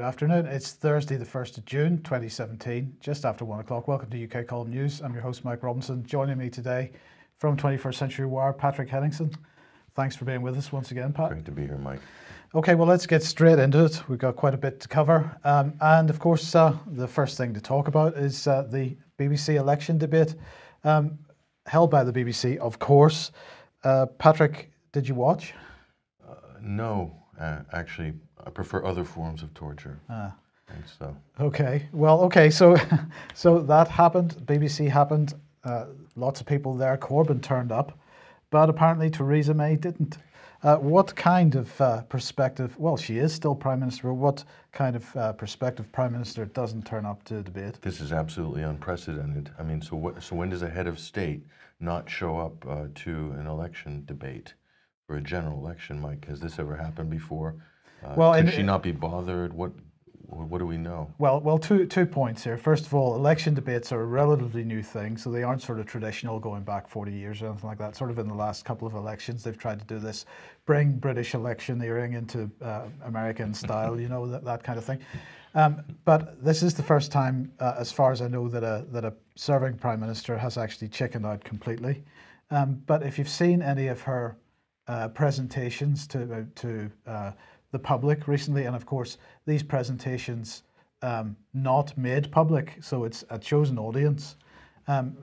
afternoon. It's Thursday, the 1st of June, 2017, just after 1 o'clock. Welcome to UK Column News. I'm your host, Mike Robinson. Joining me today from 21st Century Wire, Patrick Henningsen. Thanks for being with us once again, Pat. Great to be here, Mike. Okay, well, let's get straight into it. We've got quite a bit to cover. And of course, the first thing to talk about is the BBC election debate held by the BBC, of course. Patrick, did you watch? No, actually, I prefer other forms of torture. Thanks, though. Okay, well, okay, so that happened. BBC happened. Lots of people there. Corbyn turned up, but apparently Theresa May didn't. What kind of perspective? Well, she is still Prime Minister. But what kind of perspective Prime Minister doesn't turn up to debate? This is absolutely unprecedented. I mean, so when does a head of state not show up to an election debate for a general election, Mike? Has this ever happened before? Could she not be bothered? What do we know? Well, two points here. First of all, election debates are a relatively new thing, so they aren't sort of traditional going back 40 years or anything like that. Sort of in the last couple of elections, they've tried to do this, bring British electioneering into American style, you know, that kind of thing. But this is the first time, as far as I know, that a serving Prime Minister has actually chickened out completely. But if you've seen any of her presentations to the public recently, and of course these presentations not made public, so it's a chosen audience.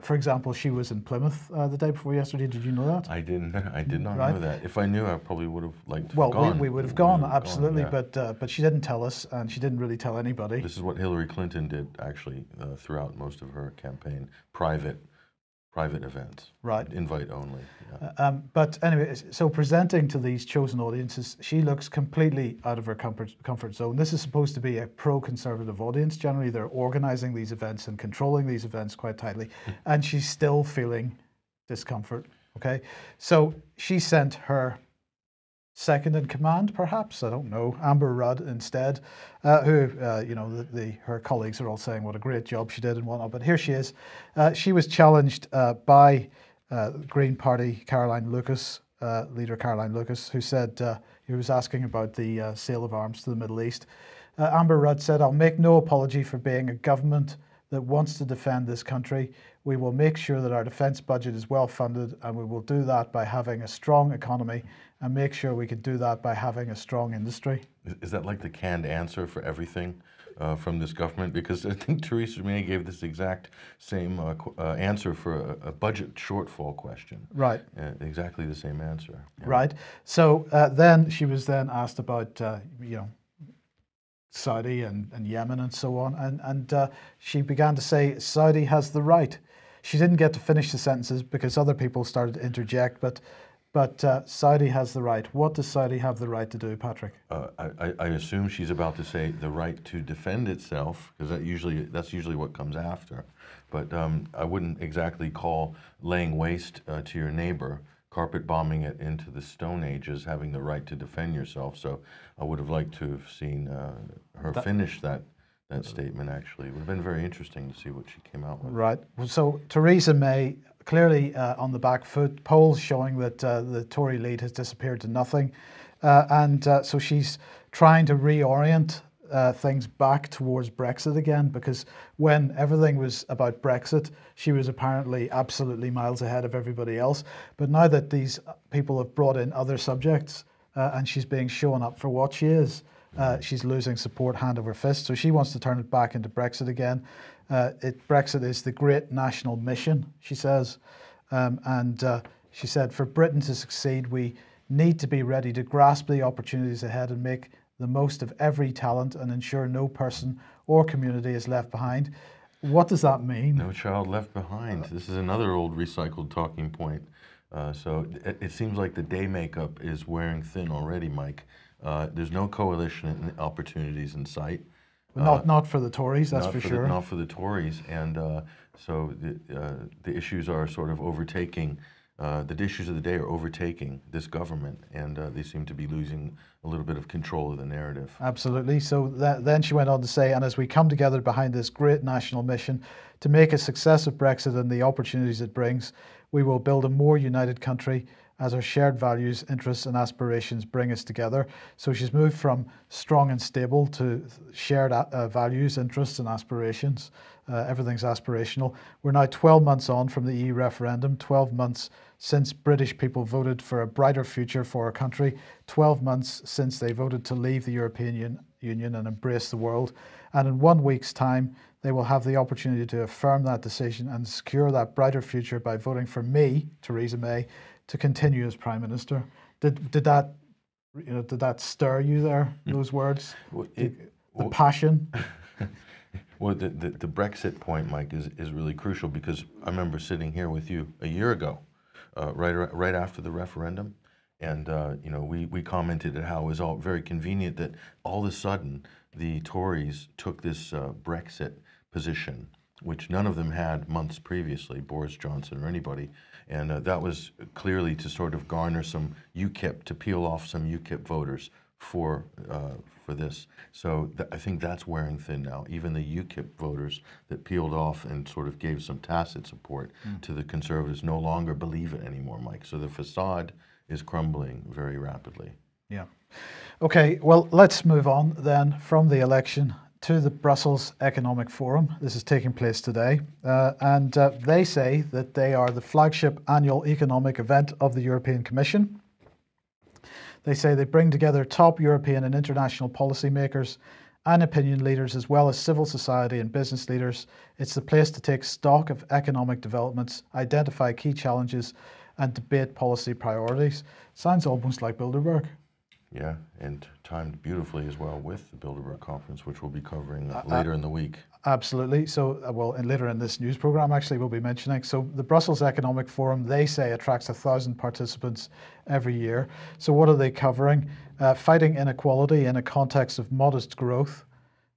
For example, she was in Plymouth the day before yesterday. Did you know that? I did not know that. If I knew, I probably would have liked to well, have gone. we would have gone, absolutely, yeah. but she didn't tell us, and she didn't really tell anybody. This is what Hillary Clinton did, actually, throughout most of her campaign. Private events, right? Invite only. Yeah. But anyway, so presenting to these chosen audiences, she looks completely out of her comfort zone. This is supposed to be a pro-conservative audience. Generally, they're organising these events and controlling these events quite tightly, and she's still feeling discomfort. Okay, so she sent her second in command, perhaps, I don't know, Amber Rudd instead, who, you know, her colleagues are all saying what a great job she did and whatnot, but here she is. She was challenged by Green Party Caroline Lucas, leader Caroline Lucas, who said, he was asking about the sale of arms to the Middle East. Amber Rudd said, "I'll make no apology for being a government that wants to defend this country. We will make sure that our defence budget is well funded, and we will do that by having a strong economy and make sure we can do that by having a strong industry." Is that like the canned answer for everything from this government? Because I think Theresa May gave this exact same answer for a budget shortfall question. Right. Exactly the same answer. Yeah. Right. So then she was then asked about, you know, Saudi and Yemen and so on, and she began to say Saudi has the right. She didn't get to finish the sentences because other people started to interject, but Saudi has the right. What does Saudi have the right to do, Patrick? I assume she's about to say the right to defend itself, because that's usually what comes after. But I wouldn't exactly call laying waste to your neighbor, carpet bombing it into the Stone Ages, having the right to defend yourself. So I would have liked to have seen her finish that statement, actually. It would have been very interesting to see what she came out with. Right. So Theresa May, clearly on the back foot, polls showing that the Tory lead has disappeared to nothing. So she's trying to reorient things back towards Brexit again, because when everything was about Brexit, she was apparently absolutely miles ahead of everybody else. But now that these people have brought in other subjects and she's being shown up for what she is, she's losing support hand over fist. So she wants to turn it back into Brexit again. Brexit is the great national mission, she says. She said, for Britain to succeed, we need to be ready to grasp the opportunities ahead and make the most of every talent and ensure no person or community is left behind. What does that mean? No child left behind. This is another old recycled talking point. So it seems like the day makeup is wearing thin already, Mike. There's no coalition opportunities in sight. Not for the Tories, that's for sure. Not for the Tories, and so the issues are sort of overtaking. The issues of the day are overtaking this government, and they seem to be losing a little bit of control of the narrative. Absolutely. So then she went on to say, and as we come together behind this great national mission to make a success of Brexit and the opportunities it brings, we will build a more united country as our shared values, interests, and aspirations bring us together. So she's moved from strong and stable to shared values, interests, and aspirations. Everything's aspirational. We're now 12 months on from the EU referendum, 12 months since British people voted for a brighter future for our country, 12 months since they voted to leave the European Union and embrace the world. And in 1 week's time, they will have the opportunity to affirm that decision and secure that brighter future by voting for me, Theresa May, to continue as Prime Minister. Did that stir you there, those words? The passion? Well, the Brexit point, Mike, is really crucial, because I remember sitting here with you a year ago, right after the referendum, and we commented at how it was all very convenient that all of a sudden the Tories took this Brexit position, which none of them had months previously, Boris Johnson or anybody, and that was clearly to sort of garner some UKIP, to peel off some UKIP voters for this. So I think that's wearing thin now. Even the UKIP voters that peeled off and sort of gave some tacit support to the Conservatives no longer believe it anymore, Mike. So the facade is crumbling very rapidly. Yeah. Okay, well, let's move on then from the election to the Brussels Economic Forum. This is taking place today, and they say that they are the flagship annual economic event of the European Commission. They say they bring together top European and international policymakers and opinion leaders, as well as civil society and business leaders. It's the place to take stock of economic developments, identify key challenges, and debate policy priorities. Sounds almost like Bilderberg. Yeah, and timed beautifully as well with the Bilderberg Conference, which we'll be covering later in the week. Absolutely. So, and later in this news program, actually, we'll be mentioning. So the Brussels Economic Forum, they say, attracts 1,000 participants every year. So what are they covering? Fighting inequality in a context of modest growth,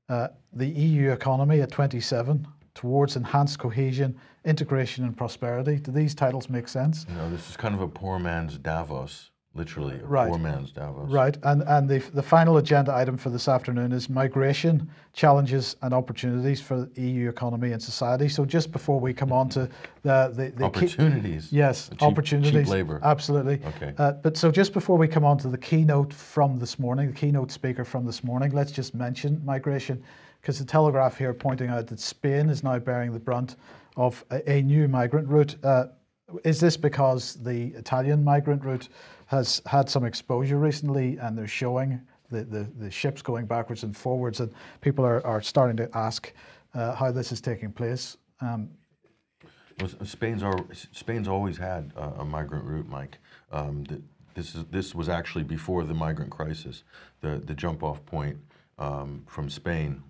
the EU economy at 27, towards enhanced cohesion, integration, and prosperity. Do these titles make sense? No, this is kind of a poor man's Davos. Literally, a poor man's Davos. Right, and the final agenda item for this afternoon is migration, challenges and opportunities for the EU economy and society. So just before we come on to the opportunities. Yes, opportunities. Cheap labor. Absolutely. Okay. But so just before we come on to the keynote from this morning, the keynote speaker from this morning, let's just mention migration, because the Telegraph here pointing out that Spain is now bearing the brunt of a new migrant route. Is this because the Italian migrant route has had some exposure recently, and they're showing the ships going backwards and forwards, and people are starting to ask how this is taking place? Well, Spain's always had a migrant route, Mike. This was actually before the migrant crisis. The jump off point from Spain,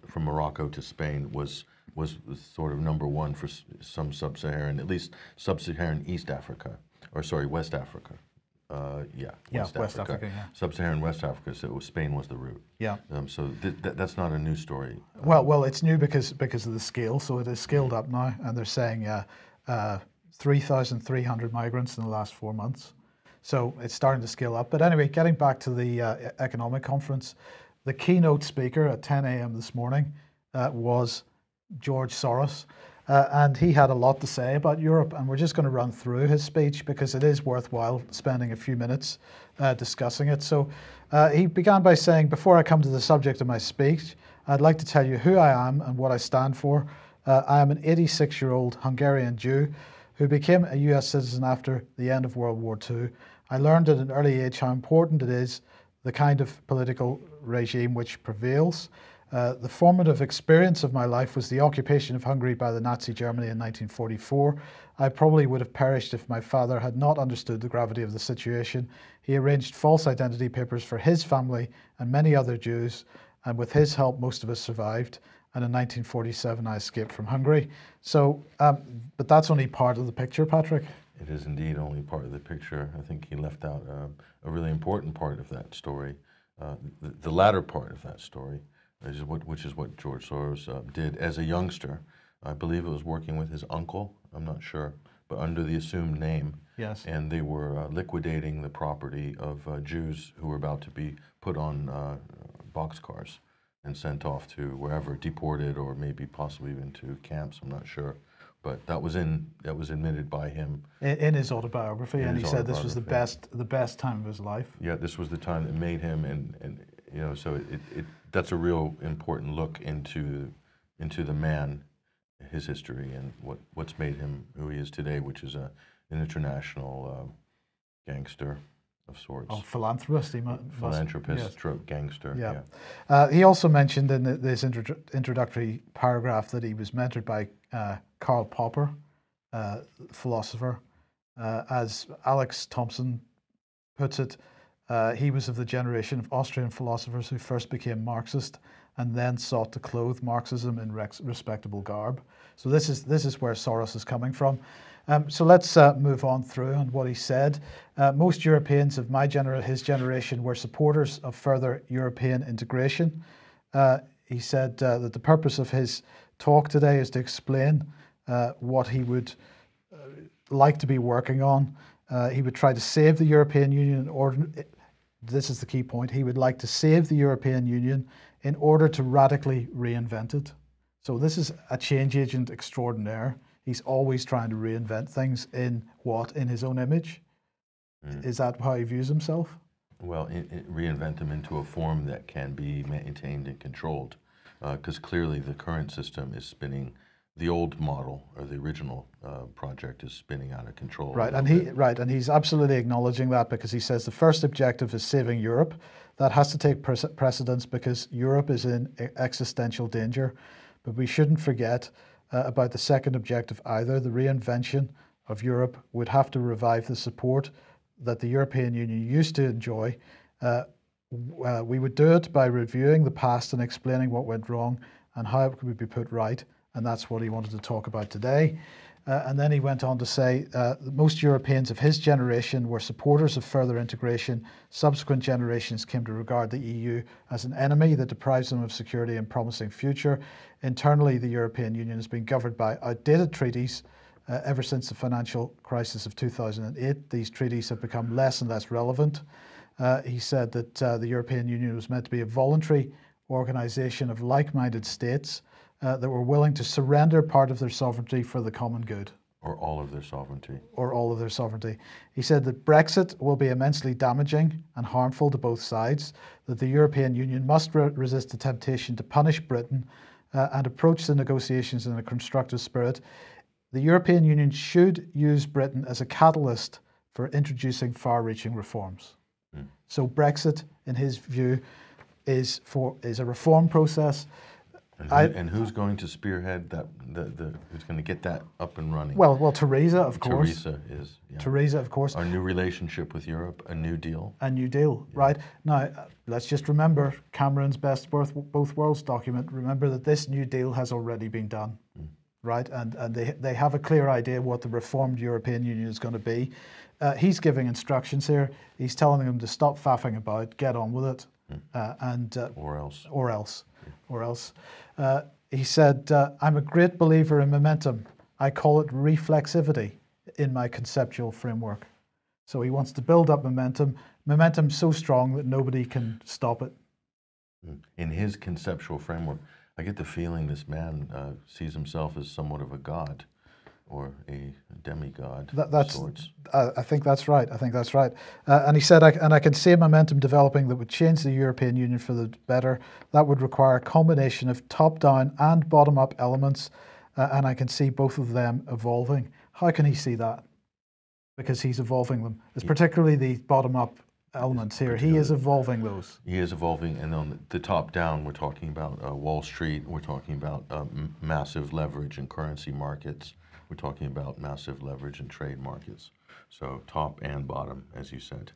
from Morocco to Spain was sort of number one for some sub-Saharan, at least sub-Saharan East Africa, or sorry, West Africa. West Africa. Yeah. Sub-Saharan West Africa. So Spain was the route. Yeah. So that's not a new story. Well, it's new because of the scale. So it is scaled up now, and they're saying 3,300 migrants in the last 4 months. So it's starting to scale up. But anyway, getting back to the economic conference, the keynote speaker at 10 a.m. this morning was George Soros. And he had a lot to say about Europe, and we're just going to run through his speech because it is worthwhile spending a few minutes discussing it. So he began by saying, before I come to the subject of my speech, I'd like to tell you who I am and what I stand for. I am an 86-year-old Hungarian Jew who became a US citizen after the end of World War II. I learned at an early age how important it is, the kind of political regime which prevails. The formative experience of my life was the occupation of Hungary by the Nazi Germany in 1944. I probably would have perished if my father had not understood the gravity of the situation. He arranged false identity papers for his family and many other Jews, and with his help, most of us survived. And in 1947, I escaped from Hungary. So, but that's only part of the picture, Patrick. It is indeed only part of the picture. I think he left out a really important part of that story, the latter part of that story. Which is what George Soros did as a youngster. I believe it was working with his uncle, I'm not sure, but under the assumed name. Yes. And they were liquidating the property of Jews who were about to be put on boxcars and sent off to wherever, deported or maybe possibly even to camps, I'm not sure, But that was admitted by him in his autobiography, in and his he said this was autobiography. the best time of his life. Yeah, this was the time that made him, and you know, so that's a real important look into the man, his history, and what's made him who he is today, which is an international gangster of sorts. Oh, philanthropist, Philanthropist, yes. stroke gangster. Yeah. Yeah. He also mentioned in this introductory paragraph that he was mentored by Karl Popper, philosopher. As Alex Thompson puts it, he was of the generation of Austrian philosophers who first became Marxist and then sought to clothe Marxism in respectable garb. So this is where Soros is coming from. So let's move on through and what he said. Most Europeans of his generation were supporters of further European integration. He said that the purpose of his talk today is to explain what he would like to be working on. He would try to save the European Union this is the key point. He would like to save the European Union in order to radically reinvent it. So this is a change agent extraordinaire. He's always trying to reinvent things in his own image. Is that how he views himself? Well, reinvent them into a form that can be maintained and controlled, because clearly the current system is spinning. The old model or the original project is spinning out of control. Right, and he's absolutely acknowledging that, because he says the first objective is saving Europe. That has to take precedence because Europe is in existential danger. But we shouldn't forget about the second objective either. The reinvention of Europe would have to revive the support that the European Union used to enjoy. We would do it by reviewing the past and explaining what went wrong and how it could be put right. And that's what he wanted to talk about today. And then he went on to say most Europeans of his generation were supporters of further integration. Subsequent generations came to regard the EU as an enemy that deprives them of security and promising future. Internally, the European Union has been governed by outdated treaties. Ever since the financial crisis of 2008, these treaties have become less and less relevant. He said that the European Union was meant to be a voluntary organization of like-minded states that were willing to surrender part of their sovereignty for the common good. Or all of their sovereignty. Or all of their sovereignty. He said that Brexit will be immensely damaging and harmful to both sides, that the European Union must resist the temptation to punish Britain and approach the negotiations in a constructive spirit. The European Union should use Britain as a catalyst for introducing far-reaching reforms. So Brexit, in his view, is a reform process. And who's going to spearhead that? Who's going to get that up and running? Well, Theresa, of course. Theresa is. Yeah. Theresa, of course. Our new relationship with Europe, a new deal. A new deal, yeah. Right. Now, let's just remember Cameron's Best Both Worlds document. Remember that this new deal has already been done, right? And they have a clear idea what the reformed European Union is going to be. He's giving instructions here. He's telling them to stop faffing about, get on with it, or else. Or else. Yeah. Or else. He said, I'm a great believer in momentum. I call it reflexivity in my conceptual framework. So he wants to build up momentum so strong that nobody can stop it. In his conceptual framework, I get the feeling this man sees himself as somewhat of a god or a demigod of sorts. I think that's right. And he said, I can see momentum developing that would change the European Union for the better. That would require a combination of top-down and bottom-up elements, and I can see both of them evolving. How can he see that? Because he's evolving them. It's particularly the bottom-up elements here. He is evolving those. He is evolving, and on the top-down, we're talking about Wall Street. We're talking about massive leverage in currency markets. We're talking about massive leverage in trade markets. So top and bottom, as you said.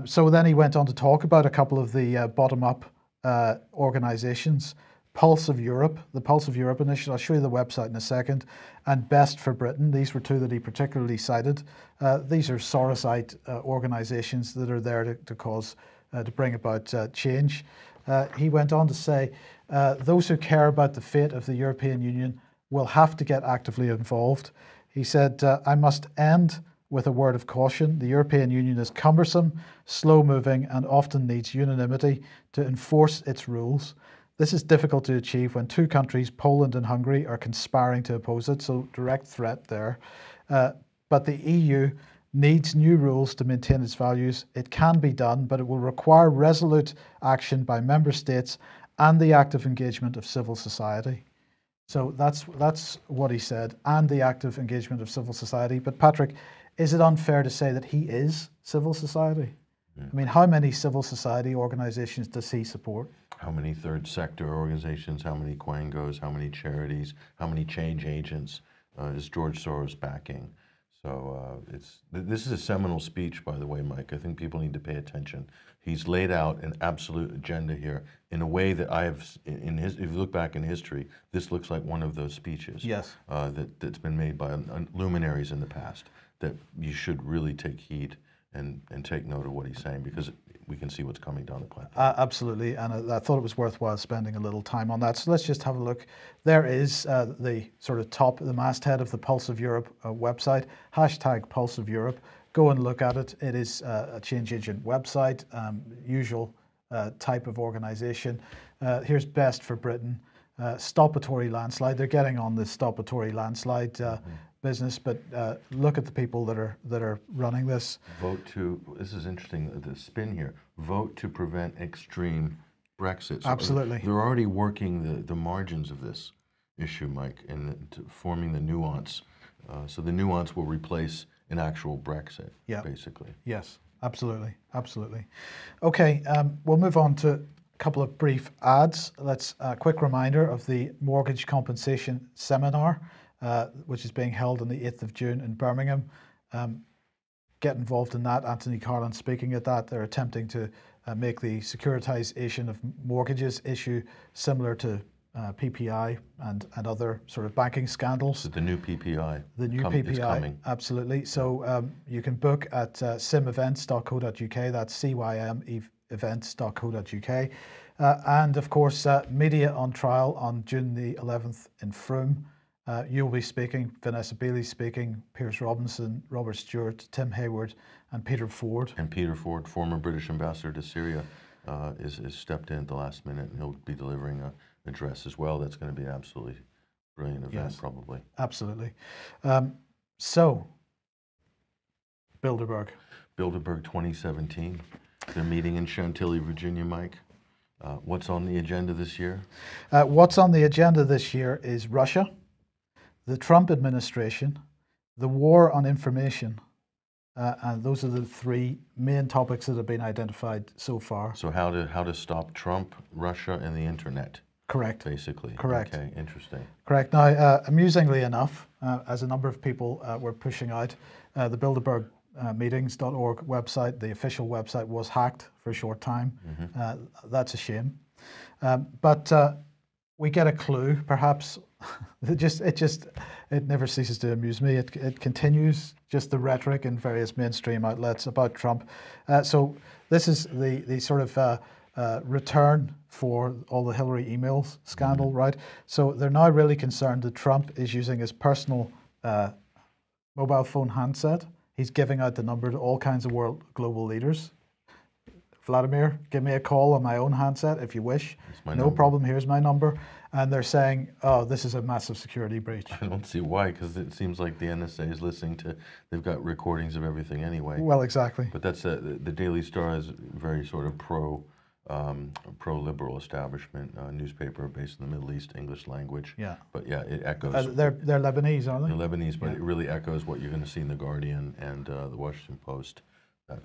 So then he went on to talk about a couple of the bottom-up organizations. Pulse of Europe, the Pulse of Europe initiative. I'll show you the website in a second. And Best for Britain. These were two that he particularly cited. These are Sorosite organizations that are there to bring about change. He went on to say, those who care about the fate of the European Union will have to get actively involved. He said, I must end with a word of caution. The European Union is cumbersome, slow-moving, and often needs unanimity to enforce its rules. This is difficult to achieve when two countries, Poland and Hungary, are conspiring to oppose it, so direct threat there. But the EU needs new rules to maintain its values. It can be done, but it will require resolute action by member states and the active engagement of civil society. So that's what he said, and the active engagement of civil society. But Patrick, is it unfair to say that he is civil society? I mean, how many civil society organizations does he support? How many third sector organizations, how many quangos, how many charities, how many change agents is George Soros backing? So this is a seminal speech, by the way, Mike. I think people need to pay attention. He's laid out an absolute agenda here in a way that I have, if you look back in history, this looks like one of those speeches. Yes. That's been made by luminaries in the past, that you should really take heed and take note of what he's saying, because we can see what's coming down the pipe. Absolutely, and I thought it was worthwhile spending a little time on that. So let's just have a look. There is the sort of the masthead of the Pulse of Europe website, hashtag Pulse of Europe. Go and look at it. It is a change agent website, usual type of organization. Here's Best for Britain. Stop a Tory landslide. They're getting on the Stop a Tory landslide business, but look at the people that are running this. This is interesting, the spin here, vote to prevent extreme Brexit. So Absolutely. They're already working the margins of this issue, Mike, and forming the nuance. So the nuance will replace an actual Brexit, basically. Yes, absolutely, absolutely. Okay, we'll move on to a couple of brief ads. Let's a quick reminder of the Mortgage Compensation Seminar, which is being held on the 8th of June in Birmingham. Get involved in that. Anthony Carlin speaking at that. They're attempting to make the securitization of mortgages issue similar to PPI and other sort of banking scandals. So the new PPI. The new PPI, absolutely. So you can book at cymevents.co.uk. That's CYM events.co.uk. And of course, Media on Trial on June the 11th in Frome. You'll be speaking, Vanessa Bailey speaking, Piers Robinson, Robert Stewart, Tim Hayward, and Peter Ford. And Peter Ford, former British ambassador to Syria, is stepped in at the last minute, and he'll be delivering an address as well. That's going to be an absolutely brilliant event, probably. Absolutely. So, Bilderberg. Bilderberg 2017. They're meeting in Chantilly, Virginia, Mike. What's on the agenda this year? What's on the agenda this year is Russia, the Trump administration, the war on information, and those are the three main topics that have been identified so far. So how to stop Trump, Russia, and the internet? Correct. Basically. Correct. Okay, interesting. Correct. Now, amusingly enough, as a number of people were pushing out, the Bilderberg meetings.org website, the official website, was hacked for a short time. That's a shame. But we get a clue, perhaps. It never ceases to amuse me. It continues, just the rhetoric in various mainstream outlets about Trump. So this is the sort of return for all the Hillary emails scandal, right? So they're now really concerned that Trump is using his personal mobile phone handset. He's giving out the number to all kinds of global leaders. Vladimir, give me a call on my own handset if you wish. No problem, here's my number. And they're saying, oh, this is a massive security breach. I don't see why, because it seems like the NSA is listening to, they've got recordings of everything anyway. Well, exactly. But that's the Daily Star is very sort of pro-liberal establishment newspaper based in the Middle East, English language. Yeah. But yeah, it echoes. They're Lebanese, aren't they? They're Lebanese, but it really echoes what you're going to see in The Guardian and the Washington Post.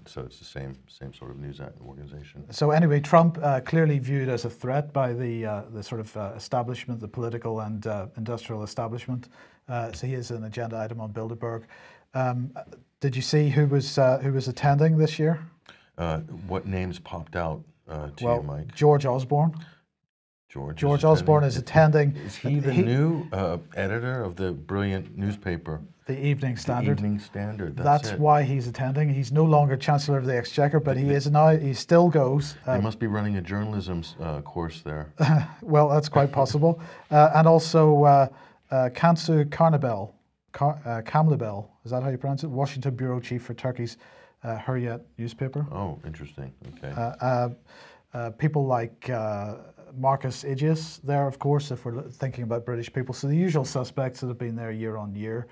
So it's the same sort of news organization. So anyway, Trump clearly viewed as a threat by the sort of establishment, the political and industrial establishment. So he is an agenda item on Bilderberg. Did you see who was attending this year? What names popped out to you, Mike? George Osborne. George Osborne is attending. Is he the new editor of the brilliant newspaper? The Evening Standard. The Evening Standard. That's why he's attending. He's no longer Chancellor of the Exchequer, but he is now. He still goes. They must be running a journalism course there. Well, that's quite possible. And also Kansu Kamlibel. Is that how you pronounce it? Washington bureau chief for Turkey's Hurriyet newspaper. Oh, interesting. Okay. People like Marcus Aegis there, of course, if we're thinking about British people. So the usual suspects that have been there year on year.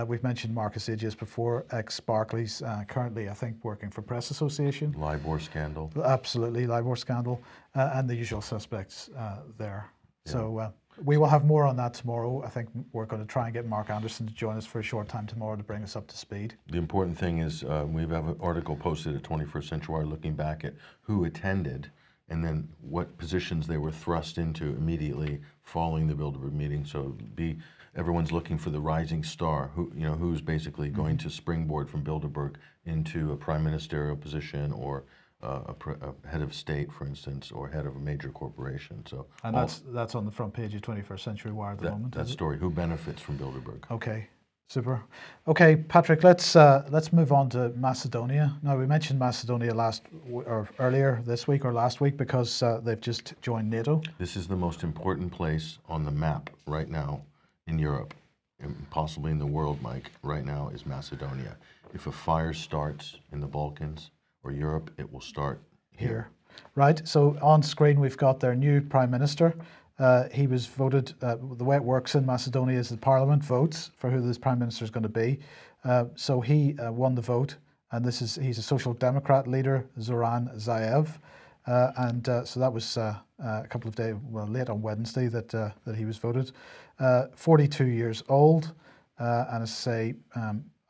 We've mentioned Marcus Aegis before, ex-Barclays, currently I think working for Press Association. LIBOR scandal. Absolutely, LIBOR scandal, and the usual suspects there. Yeah. So we will have more on that tomorrow. I think we're going to try and get Mark Anderson to join us for a short time tomorrow to bring us up to speed. The important thing is we have an article posted at 21st Century Wire looking back at who attended and then what positions they were thrust into immediately following the Bilderberg meeting. So everyone's looking for the rising star, who's basically going to springboard from Bilderberg into a prime ministerial position or a head of state, for instance, or head of a major corporation. So, and that's on the front page of 21st Century Wire at the moment. That story, who benefits from Bilderberg? Okay, super. Okay, Patrick, let's move on to Macedonia. Now, we mentioned Macedonia earlier this week or last week because they've just joined NATO. This is the most important place on the map right now in Europe, and possibly in the world, Mike. Right now is Macedonia. If a fire starts in the Balkans or Europe, it will start here. Right, so on screen we've got their new Prime Minister. He was voted, the way it works in Macedonia is the Parliament votes for who this Prime Minister is going to be. So he won the vote, and he's a Social Democrat leader, Zoran Zaev. So that was a couple of days, late on Wednesday that he was voted. 42 years old, and as I say,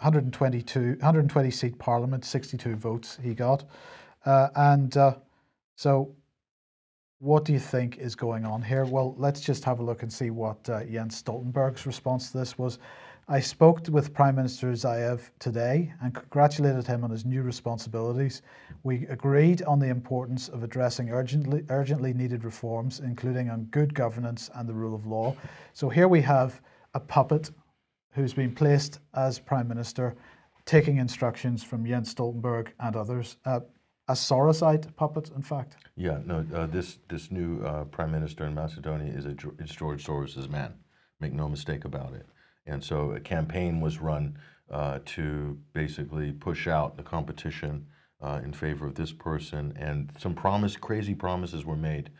120 seat parliament, 62 votes he got. So what do you think is going on here? Well, let's just have a look and see what Jens Stoltenberg's response to this was. I spoke with Prime Minister Zaev today and congratulated him on his new responsibilities. We agreed on the importance of addressing urgently needed reforms, including on good governance and the rule of law. So here we have a puppet who's been placed as Prime Minister, taking instructions from Jens Stoltenberg and others. A Sorosite puppet, in fact. Yeah, no, this new Prime Minister in Macedonia is George Soros' man. Make no mistake about it. And so a campaign was run to basically push out the competition in favor of this person, and some crazy promises were made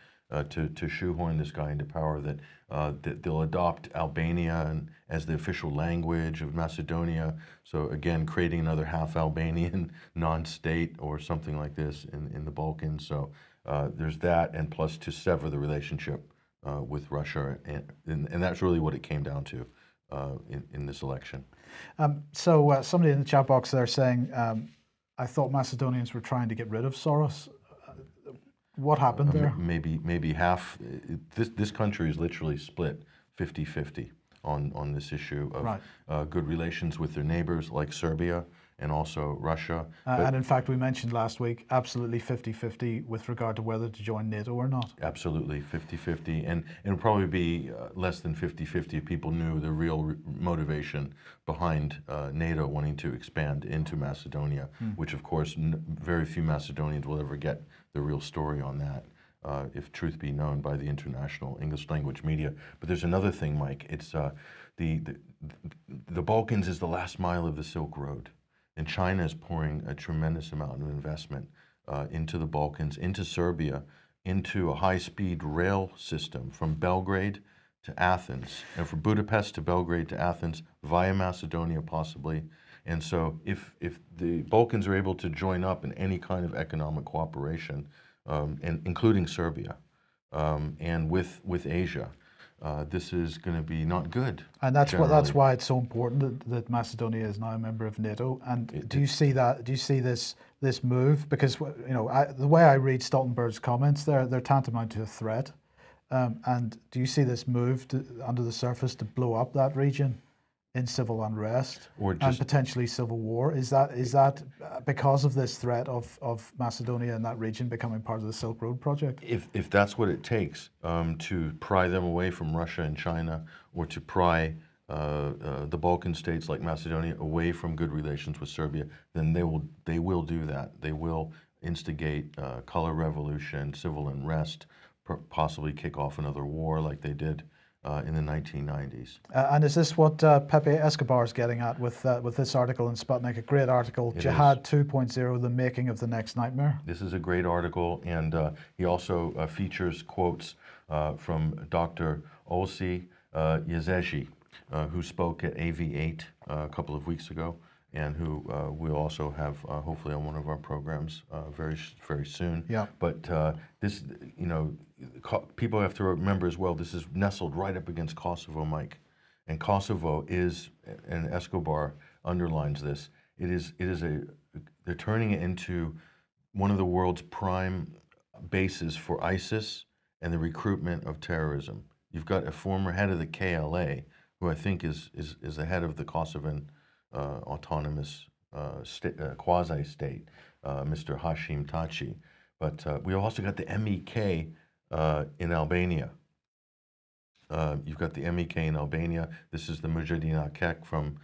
to shoehorn this guy into power, that they'll adopt Albanian as the official language of Macedonia. So again, creating another half Albanian non-state or something like this in the Balkans. So there's that, and plus to sever the relationship with Russia, and that's really what it came down to in this election. So somebody in the chat box there saying, I thought Macedonians were trying to get rid of Soros. What happened there? Maybe half. This country is literally split 50-50 on this issue of good relations with their neighbors like Serbia and also Russia. And in fact, we mentioned last week, absolutely 50-50 with regard to whether to join NATO or not. Absolutely 50-50. And it would probably be less than 50-50 if people knew the real motivation behind NATO wanting to expand into Macedonia, which of course very few Macedonians will ever get the real story on that, if truth be known by the international English language media. But there's another thing, Mike. It's the Balkans is the last mile of the Silk Road. And China is pouring a tremendous amount of investment into the Balkans, into Serbia, into a high-speed rail system from Belgrade to Athens, and from Budapest to Belgrade to Athens, via Macedonia possibly. And so if the Balkans are able to join up in any kind of economic cooperation, and including Serbia, and with Asia, this is going to be not good. And that's why it's so important that Macedonia is now a member of NATO. And do you see that? Do you see this move? Because the way I read Stoltenberg's comments, they're tantamount to a threat. And do you see this move under the surface to blow up that region in civil unrest and potentially civil war? Is that because of this threat of Macedonia and that region becoming part of the Silk Road project? If that's what it takes to pry them away from Russia and China, or to pry the Balkan states like Macedonia away from good relations with Serbia, then they will do that. They will instigate color revolution, civil unrest, possibly kick off another war like they did in the 1990s. And is this what Pepe Escobar is getting at with this article in Sputnik? A great article, Jihad 2.0, The Making of the Next Nightmare. This is a great article, and he also features quotes from Dr. Olsi Yazeshi, who spoke at AV8 a couple of weeks ago, and who we'll also have hopefully on one of our programs very soon. Yeah. But this, people have to remember as well, this is nestled right up against Kosovo, Mike. And Kosovo is, and Escobar underlines this, they're turning it into one of the world's prime bases for ISIS and the recruitment of terrorism. You've got a former head of the KLA, who I think is the head of the Kosovan autonomous quasi-state, Mr. Hashim Taci. But we also got the MEK in Albania. You've got the MEK in Albania. This is the Mujahideen Akek from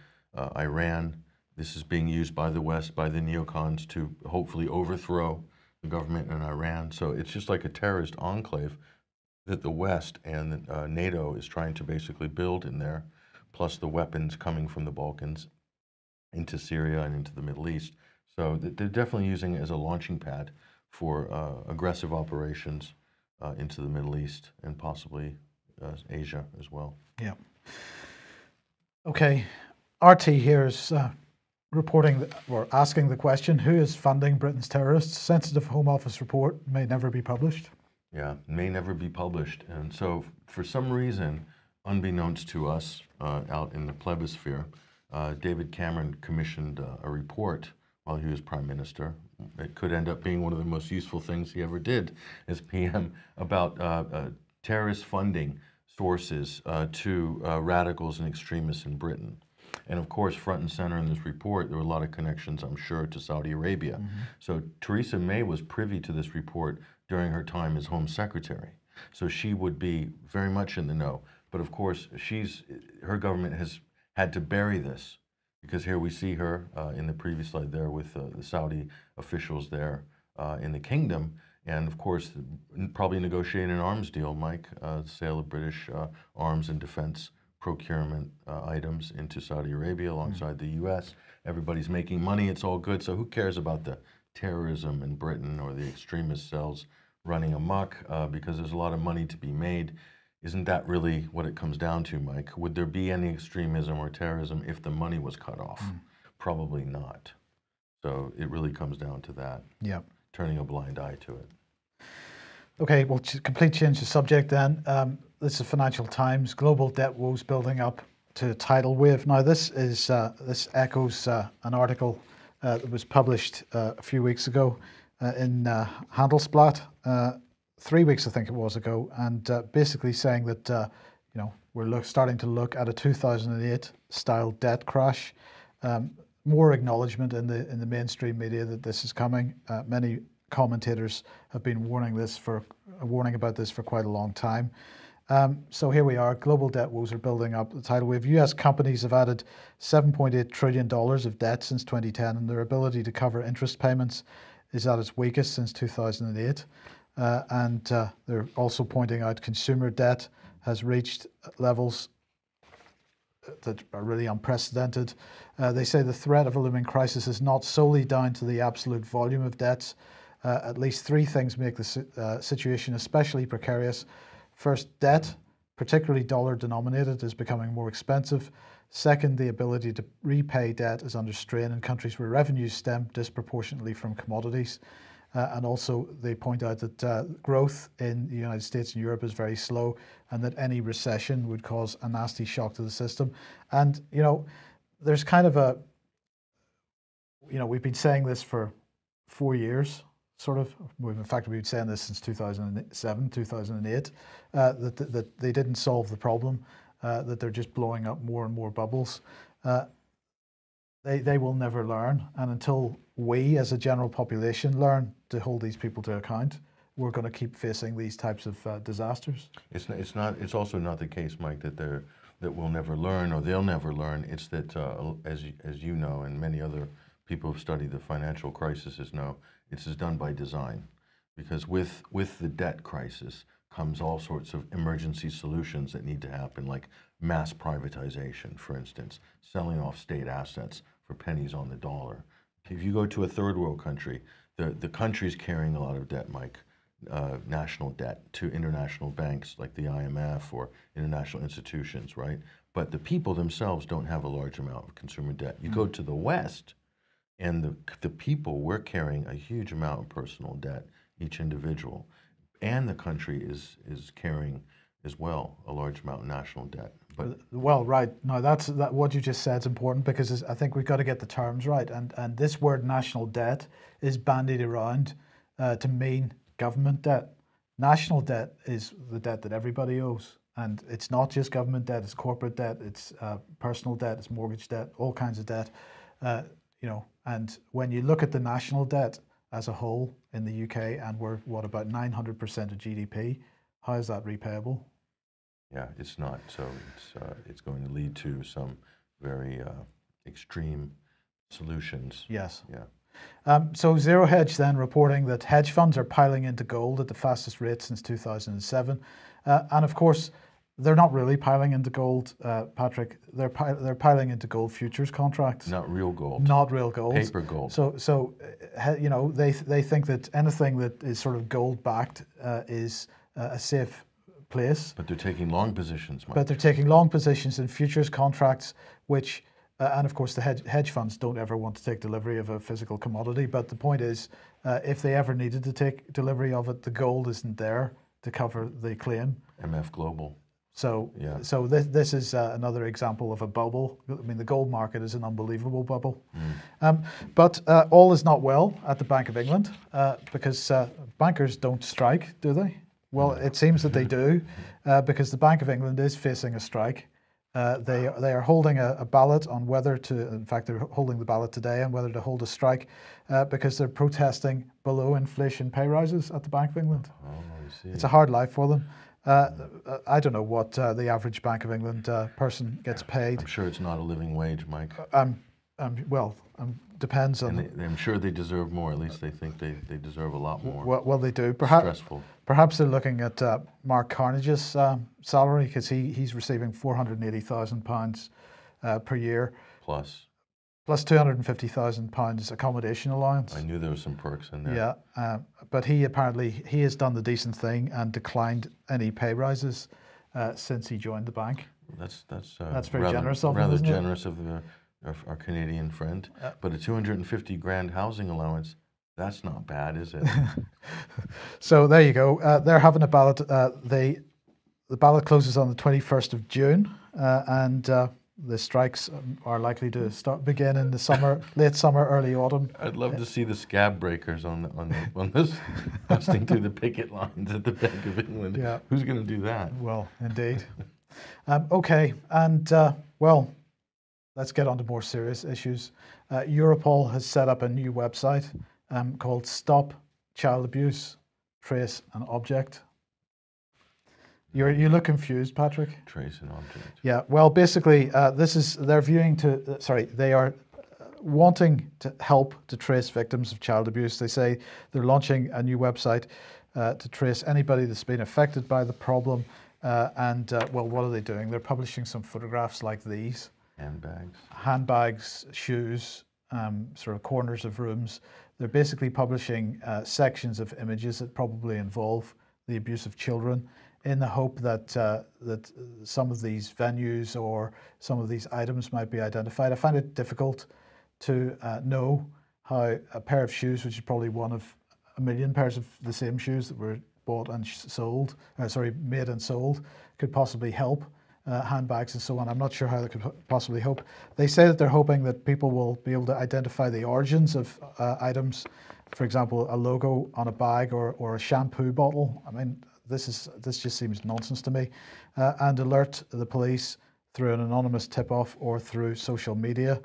Iran. This is being used by the West, by the neocons, to hopefully overthrow the government in Iran. So it's just like a terrorist enclave that the West and NATO is trying to basically build in there, plus the weapons coming from the Balkans into Syria and into the Middle East. So they're definitely using it as a launching pad for aggressive operations into the Middle East and possibly Asia as well. Yeah. Okay. RT here is reporting or asking the question, who is funding Britain's terrorists? Sensitive Home Office report may never be published. Yeah, may never be published. And so for some reason, unbeknownst to us out in the plebiscite, David Cameron commissioned a report while he was Prime Minister. It could end up being one of the most useful things he ever did as PM about terrorist funding sources to radicals and extremists in Britain. And of course, front and center in this report, there were a lot of connections, I'm sure, to Saudi Arabia. Mm-hmm. So Theresa May was privy to this report during her time as Home Secretary. So she would be very much in the know. But of course, her government has had to bury this, because here we see her in the previous slide there with the Saudi officials there in the kingdom. And of course, probably negotiating an arms deal, Mike, sale of British arms and defense procurement items into Saudi Arabia alongside the U.S. Everybody's making money, it's all good. So who cares about the terrorism in Britain or the extremist cells running amok, because there's a lot of money to be made. Isn't that really what it comes down to, Mike? Would there be any extremism or terrorism if the money was cut off? Probably not. So it really comes down to that. Yeah. Turning a blind eye to it. Okay, well, complete change of subject then. This is Financial Times. Global debt woes building up to a tidal wave. Now, this echoes an article that was published a few weeks ago in Handelsblatt, 3 weeks, I think it was, ago, and basically saying that we're starting to look at a 2008 style debt crash. More acknowledgement in the mainstream media that this is coming. Many commentators have been warning about this for quite a long time. So here we are. Global debt woes are building up. The tidal wave. U.S. companies have added $7.8 trillion of debt since 2010, and their ability to cover interest payments is at its weakest since 2008. And they're also pointing out consumer debt has reached levels that are really unprecedented. They say the threat of a looming crisis is not solely down to the absolute volume of debts. At least three things make the situation especially precarious. First, debt, particularly dollar denominated, is becoming more expensive. Second, the ability to repay debt is under strain in countries where revenues stem disproportionately from commodities. And also they point out that growth in the United States and Europe is very slow, and that any recession would cause a nasty shock to the system. And, there's kind of we've been saying this for 4 years, sort of. In fact, we've been saying this since 2007, 2008, that they didn't solve the problem, that they're just blowing up more and more bubbles. They will never learn, and until we as a general population learn to hold these people to account, we're going to keep facing these types of disasters. It's also not the case, Mike, that we'll never learn or they'll never learn. It's that as you know, and many other people who've studied the financial crises know, it's done by design, because with the debt crisis comes all sorts of emergency solutions that need to happen, like mass privatization, for instance, selling off state assets for pennies on the dollar. If you go to a third world country, the country's carrying a lot of debt, Mike, national debt to international banks like the IMF or international institutions, right? But the people themselves don't have a large amount of consumer debt. You go to the West, and the people, we're carrying a huge amount of personal debt, each individual. And the country is carrying as well a large amount of national debt. But well, right. Now that what you just said is important, because I think we've got to get the terms right. And this word national debt is bandied around to mean government debt. National debt is the debt that everybody owes. And it's not just government debt, it's corporate debt, it's personal debt, it's mortgage debt, all kinds of debt. You know, and when you look at the national debt as a whole in the UK, and we're what, about 900% of GDP, how is that repayable? yeah, it's not. So it's going to lead to some very extreme solutions. Yes. Yeah. So Zero Hedge then reporting that hedge funds are piling into gold at the fastest rate since 2007. And of course, they're not really piling into gold, Patrick. They're piling into gold futures contracts. Not real gold. Not real gold. Paper gold. So you know, they think that anything that is sort of gold backed is a safe place. But they're taking long positions, Mike. But they're taking long positions in futures contracts, which, and of course the hedge funds don't ever want to take delivery of a physical commodity. But the point is, if they ever needed to take delivery of it, the gold isn't there to cover the claim. MF Global. So, yeah. So this is another example of a bubble. I mean, the gold market is an unbelievable bubble. But all is not well at the Bank of England because bankers don't strike, do they? Well, it seems that they do, because the Bank of England is facing a strike. They are holding a ballot on whether to, in fact, they're holding the ballot today on whether to hold a strike because they're protesting below inflation pay rises at the Bank of England. Oh, I see. It's a hard life for them. I don't know what the average Bank of England person gets paid. I'm sure it's not a living wage, Mike. Well, depends on. And I'm sure they deserve more. At least they think they deserve a lot more. Well, they do. Perhaps stressful. Perhaps they're looking at Mark Carnage's salary, because he's receiving £480,000 per year, plus £250,000 accommodation allowance. I knew there were some perks in there. Yeah, but he has done the decent thing and declined any pay rises since he joined the bank. That's very generous of him, rather isn't it? generous of our Canadian friend. But a 250 grand housing allowance, that's not bad, is it? So there you go. They're having a ballot. The ballot closes on the 21st of June, and the strikes are likely to begin in the summer, late summer, early autumn. I'd love to see the scab breakers on this busting through the picket lines at the Bank of England. Yeah. Who's going to do that? Well, indeed. Okay, and well, let's get on to more serious issues. Europol has set up a new website called Stop Child Abuse, Trace and Object. You look confused, Patrick. Trace and object. Yeah. Well, basically, they are wanting to help to trace victims of child abuse. They say they're launching a new website to trace anybody that's been affected by the problem. Well, what are they doing? They're publishing some photographs like these. Handbags, shoes, sort of corners of rooms. They're basically publishing sections of images that probably involve the abuse of children, in the hope that that some of these venues or some of these items might be identified. I find it difficult to know how a pair of shoes, which is probably one of a million pairs of the same shoes that were bought and sold, made and sold, could possibly help handbags and so on. I'm not sure how they could possibly help. They say that they're hoping that people will be able to identify the origins of items, for example, a logo on a bag or a shampoo bottle. I mean, this just seems nonsense to me, and alert the police through an anonymous tip-off or through social media.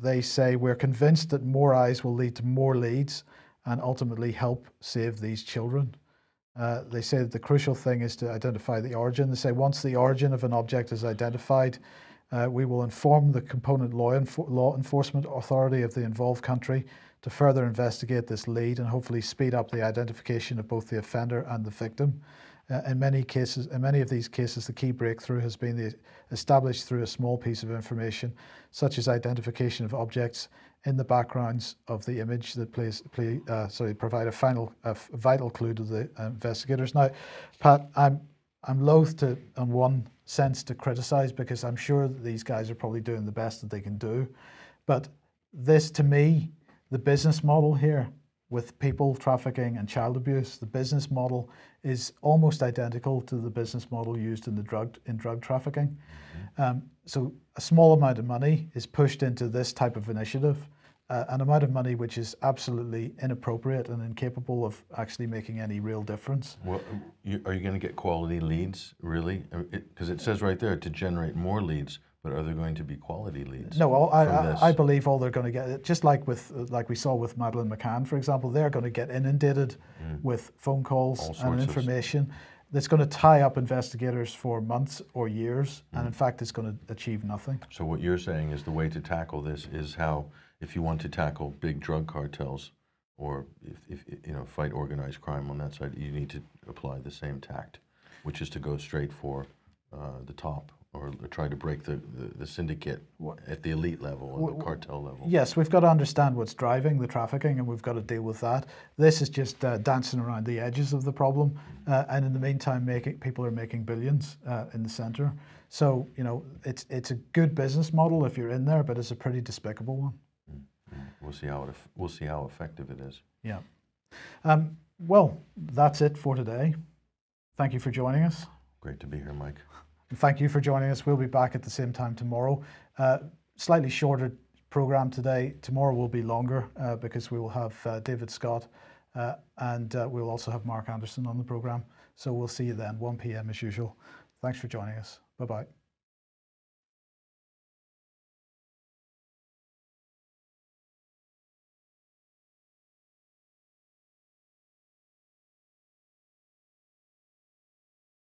They say, we're convinced that more eyes will lead to more leads and ultimately help save these children. They say that the crucial thing is to identify the origin. They say once the origin of an object is identified, we will inform the component law enforcement authority of the involved country to further investigate this lead and hopefully speed up the identification of both the offender and the victim. In many cases, in many of these cases, the key breakthrough has been established through a small piece of information, such as identification of objects in the backgrounds of the image that provide a vital clue to the investigators. Now, Pat, I'm loath to, in one sense, to criticize, because I'm sure that these guys are probably doing the best that they can do. But this, to me, the business model here with people trafficking and child abuse, the business model is almost identical to the business model used in drug trafficking. So a small amount of money is pushed into this type of initiative, an amount of money which is absolutely inappropriate and incapable of actually making any real difference. Well, are you going to get quality leads, really? Because it says right there to generate more leads, but are there going to be quality leads? No, I believe all they're going to get, just like we saw with Madeleine McCann, for example, they're going to get inundated with phone calls and information that's going to tie up investigators for months or years, and in fact, it's going to achieve nothing. So what you're saying is the way to tackle this is how, if you want to tackle big drug cartels, or if you know, fight organized crime on that side, you need to apply the same tact, which is to go straight for the top, or try to break the syndicate at the elite level and the cartel level. Yes, we've got to understand what's driving the trafficking, and we've got to deal with that. This is just dancing around the edges of the problem, and in the meantime, people are making billions in the center. So, you know, it's a good business model if you're in there, but it's a pretty despicable one. We'll see how effective it is. Yeah. Well, that's it for today. Thank you for joining us. Great to be here, Mike. Thank you for joining us. We'll be back at the same time tomorrow. Slightly shorter program today. Tomorrow will be longer because we will have David Scott and we'll also have Mark Anderson on the program. So we'll see you then, 1 p.m. as usual. Thanks for joining us. Bye-bye.